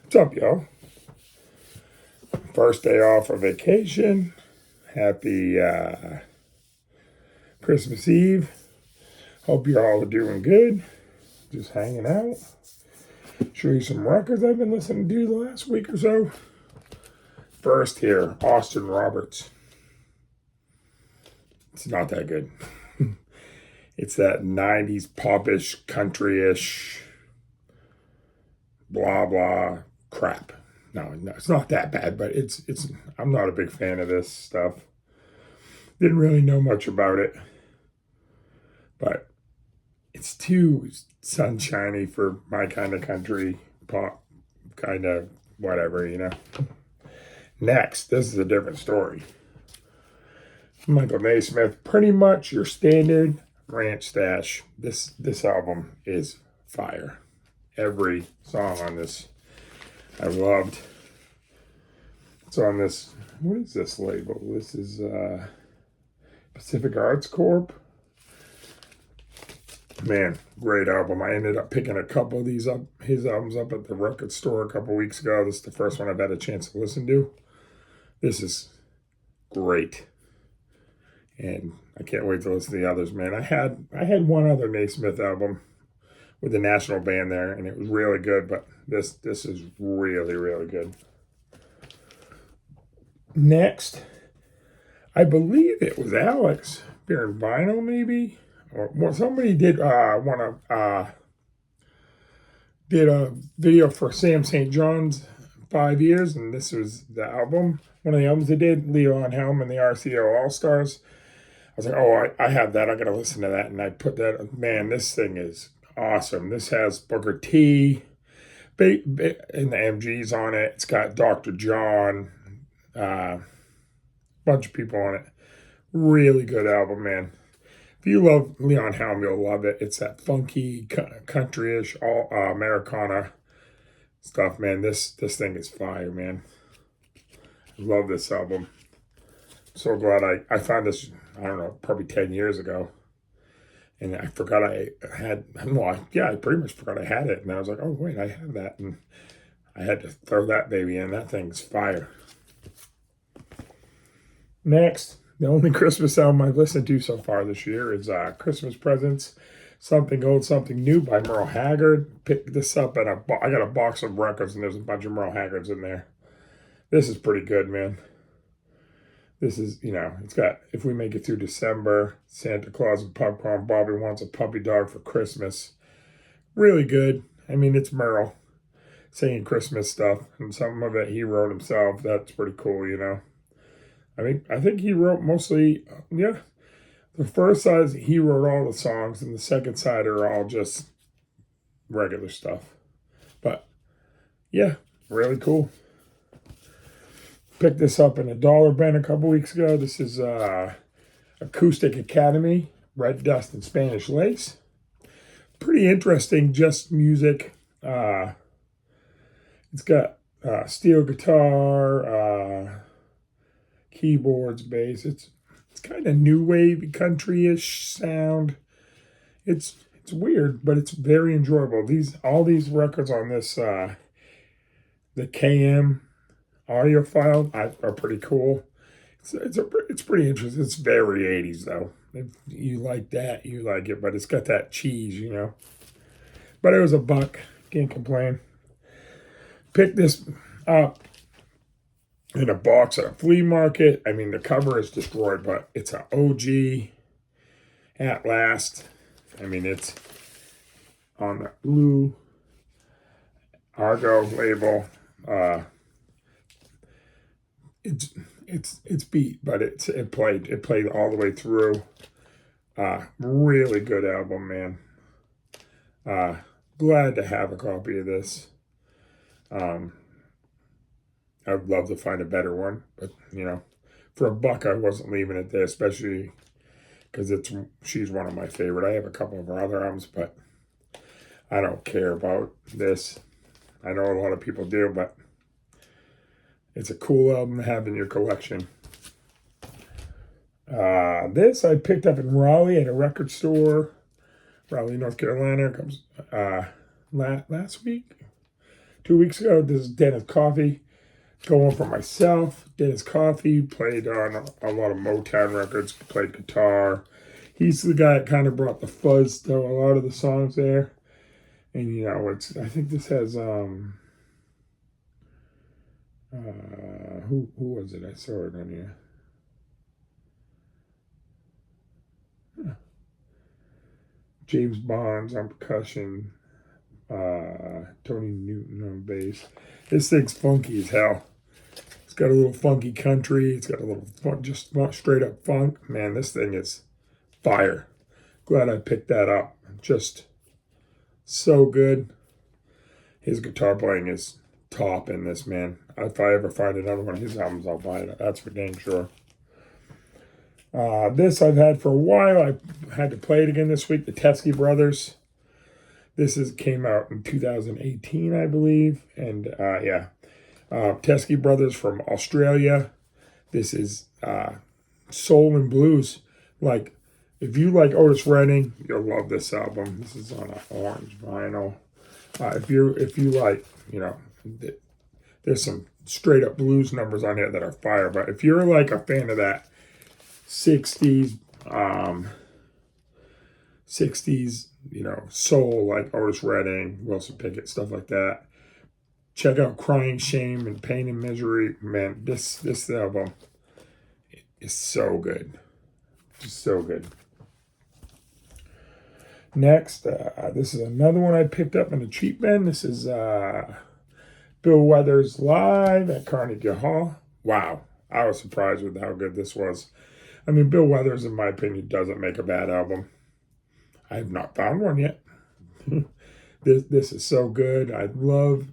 What's up, y'all? First day off of vacation. Happy Christmas Eve. Hope you all are doing good. Just hanging out. Show you some records I've been listening to the last week or so. First here, Austin Roberts. It's not that good. It's that 90s popish, country-ish, blah, blah crap. No, it's not that bad, but it's. I'm not a big fan of this stuff. Didn't really know much about it, but it's too sunshiny for my kind of country pop, kind of whatever. Next, this is a different story. Michael Naismith, pretty much your standard ranch stash. This album is fire. Every song on this I loved. It's on this. What is this label? This is Pacific Arts Corp. Man, great album. I ended up picking a couple of his albums up at the record store a couple weeks ago. This is the first one I've had a chance to listen to. This is great. And I can't wait to listen to the others, man. I had one other Naismith album with the national band there, and it was really good, but this is really, really good. Next, I believe it was Alex Beer and Vinyl, maybe, or somebody did did a video for Sam St. John's 5 years, and this was the album. One of the albums they did, Leon Helm and the RCO All Stars. I was like, oh, I have that. I got to listen to that, and I put that. Man, this thing is awesome. This has Booker T and the MGs on it. It's got Dr. John, bunch of people on it. Really good album, man. If you love Leon Helm, you'll love it. It's that funky, country-ish, all Americana stuff, man. This thing is fire, man. I love this album. So glad I found this, I don't know, probably 10 years ago. And I forgot I pretty much forgot I had it. And I was like, oh, wait, I have that. And I had to throw that baby in. That thing's fire. Next, the only Christmas album I've listened to so far this year is Christmas Presents, Something Old, Something New by Merle Haggard. Picked this up, and I got a box of records, and there's a bunch of Merle Haggards in there. This is pretty good, man. This is, it's got If We Make It Through December, Santa Claus and Popcorn, Bobby Wants a Puppy Dog for Christmas. Really good. I mean, it's Merle singing Christmas stuff, and some of it he wrote himself. That's pretty cool, I mean, I think he wrote mostly, the first side, he wrote all the songs, and the second side are all just regular stuff. But, yeah, really cool. Picked this up in a dollar bin a couple weeks ago. This is Acoustic Academy, Red Dust and Spanish Lace. Pretty interesting, just music. It's got steel guitar, keyboards, bass. It's kind of new wave, country-ish sound. It's weird, but it's very enjoyable. All these records on this the KM audio file are pretty cool. It's pretty interesting. It's very 80s though. If you like that, you like it, but it's got that cheese, But it was $1. Can't complain. Picked this up in a box at a flea market. I mean, the cover is destroyed, but it's an OG at last. I mean, it's on the blue Argo label. It's beat, but it played all the way through. Really good album, man. Glad to have a copy of this. I'd love to find a better one, but for $1, I wasn't leaving it there, especially because she's one of my favorite. I have a couple of her other albums, but I don't care about this. I know a lot of people do, but it's a cool album to have in your collection. This I picked up in Raleigh at a record store, Raleigh, North Carolina. Comes last week, 2 weeks ago. This is Dennis Coffey. Going for myself. Dennis Coffey played on a lot of Motown records, played guitar. He's the guy that kind of brought the fuzz to a lot of the songs there. And you know, I think this has who was it? I saw it on here. James Bonds on percussion, Tony Newton on bass. This thing's funky as hell. It's got a little funky country. It's got a little fun, just straight up funk. Man, this thing is fire. Glad I picked that up. Just so good. His guitar playing is top in this, man. If I ever find another one of his albums, I'll buy it. That's for dang sure. This I've had for a while. I had to play it again this week. The Teskey Brothers. This came out in 2018, I believe. And Teskey Brothers from Australia. This is soul and blues. Like, if you like Otis Redding, you'll love this album. This is on an orange vinyl. If you like, you know, there's some straight up blues numbers on here that are fire. But if you're like a fan of that 60s, you know, soul, like Otis Redding, Wilson Pickett, stuff like that, check out Crying Shame and Pain and Misery. Man, this album is so good. Just so good. Next, this is another one I picked up in a cheap bin. This is Bill Withers live at Carnegie Hall. Wow, I was surprised with how good this was. I mean, Bill Withers, in my opinion, doesn't make a bad album. I have not found one yet. This is so good. I love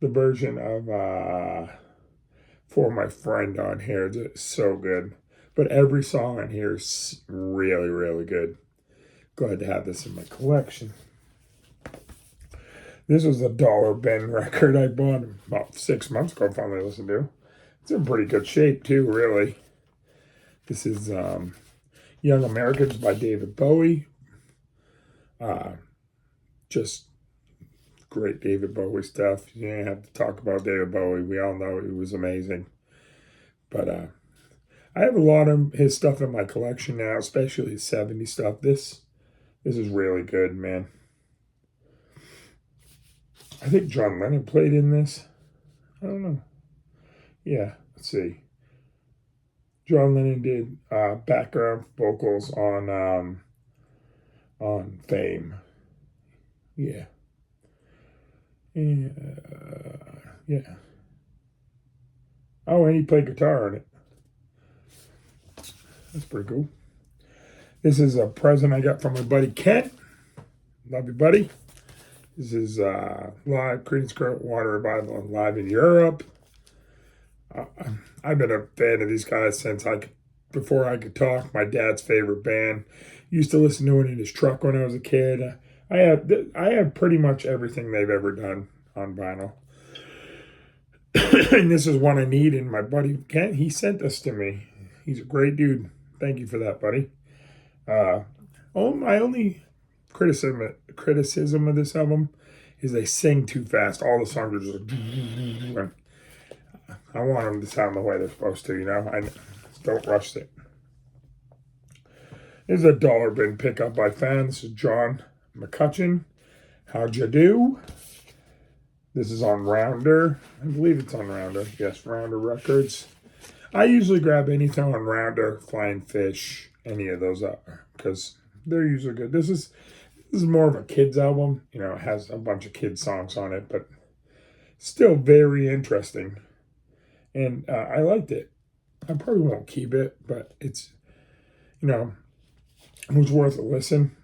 the version of For My Friend on here. It's so good. But every song on here is really, really good. Glad to have this in my collection. This was a $1 bin record I bought about 6 months ago, finally listened to. It's in pretty good shape, too, really. This is Young Americans by David Bowie. Just great David Bowie stuff. You don't have to talk about David Bowie. We all know he was amazing. But I have a lot of his stuff in my collection now, especially his 70s stuff. This is really good, man. I think John Lennon played in this. I don't know. Yeah, let's see. John Lennon did background vocals on Fame. Yeah. Yeah. Oh, and he played guitar on it. That's pretty cool. This is a present I got from my buddy Kent. Love you, buddy. This is live Creedence Clearwater Revival live in Europe. I've been a fan of these guys since before I could talk. My dad's favorite band. Used to listen to it in his truck when I was a kid. I have pretty much everything they've ever done on vinyl. And this is one I need. And my buddy Kent, he sent this to me. He's a great dude. Thank you for that, buddy. My only criticism of this album is they sing too fast. All the songs are just like, I want them to sound the way they're supposed to, you know. I don't rush it. This is a $1 bin pickup I found. This is John McCutcheon. How'd you do? This is on Rounder. I believe it's on Rounder. Yes, Rounder Records. I usually grab anything on Rounder, Flying Fish, any of those up because they're usually good. This is more of a kids album. You know, it has a bunch of kids songs on it, but still very interesting. And I liked it. I probably won't keep it, but it's, you know, it was worth a listen.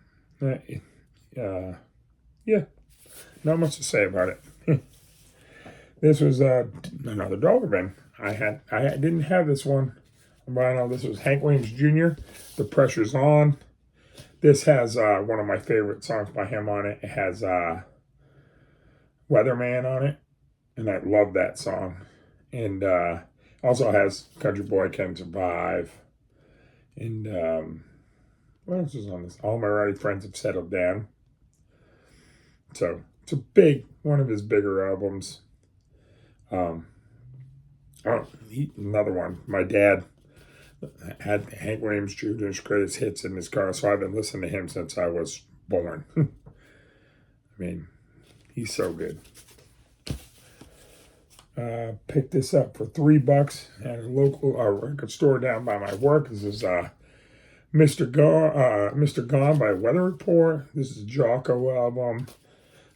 Yeah, not much to say about it. This was another $1 bin. I didn't have this one. This was Hank Williams Jr. The Pressure's On. This has one of my favorite songs by him on it. It has Weatherman on it, and I love that song. And also has Country Boy Can Survive. And what else is on this? All My Rowdy Friends Have Settled Down. So It's one of his bigger albums. Another one. My dad had Hank Williams Jr.'s greatest hits in his car, so I've been listening to him since I was born. I mean, he's so good. Picked this up for $3 at a local record store down by my work. This is Mr. Gone by Weather Report. This is a Jocko album.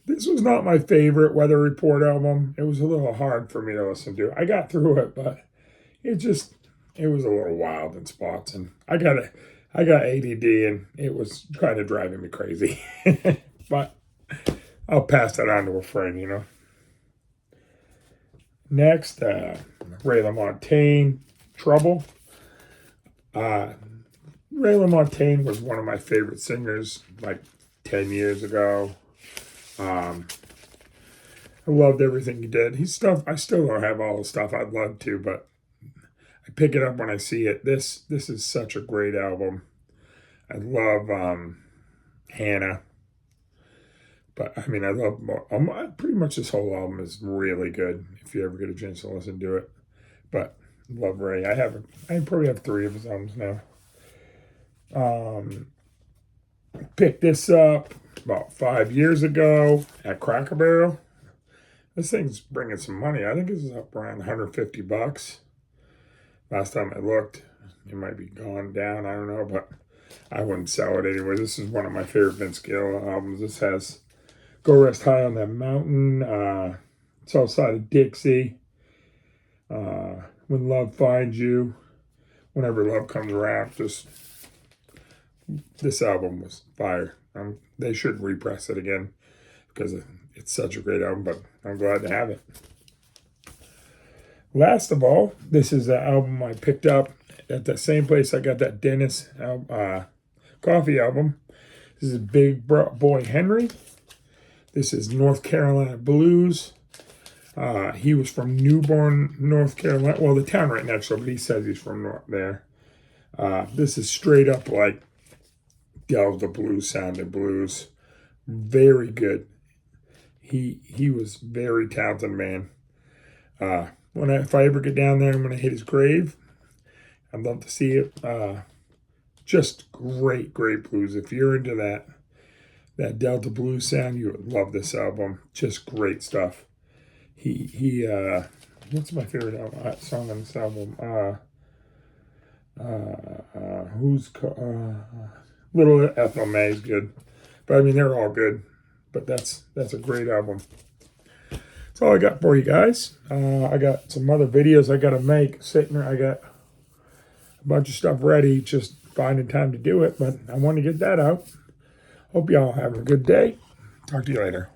This was not my favorite Weather Report album. It was a little hard for me to listen to. I got through it, but it was a little wild in spots, and I got ADD, and it was kind of driving me crazy. But I'll pass that on to a friend, you know. Next, Ray LaMontagne, Trouble. Ray LaMontagne was one of my favorite singers like 10 years ago. I loved everything he did. I still don't have all the stuff I'd love to, but I pick it up when I see it. This is such a great album. I love Hannah. But, I mean, I love pretty much this whole album is really good if you ever get a chance to listen to it. But, love Ray. I probably have 3 of his albums now. Picked this up about 5 years ago at Cracker Barrel. This thing's bringing some money. I think this is up around $150. Last time I looked, it might be gone down. I don't know, but I wouldn't sell it anyway. This is one of my favorite Vince Gill albums. This has Go Rest High on That Mountain, Southside of Dixie, When Love Finds You, Whenever Love Comes Around. This album was fire. They should repress it again because it's such a great album, but I'm glad to have it. Last of all, this is an album I picked up at the same place I got that Dennis Coffee album. This is Big Boy Henry. This is North Carolina Blues. He was from Newborn, North Carolina. Well, the town right next door, but he says he's from there. This is straight up like Delta Blues sounding blues. Very good. He was very talented man. If I ever get down there, I'm gonna hit his grave. I'd love to see it. Just great blues. If you're into that Delta blues sound, you would love this album. Just great stuff. What's my favorite song on this album? Little Ethel May is good, but I mean they're all good. But that's a great album. That's all I got for you guys. I got some other videos I gotta make sitting there. I got a bunch of stuff ready, just finding time to do it. But I want to get that out. Hope y'all have a good day. Talk to you later.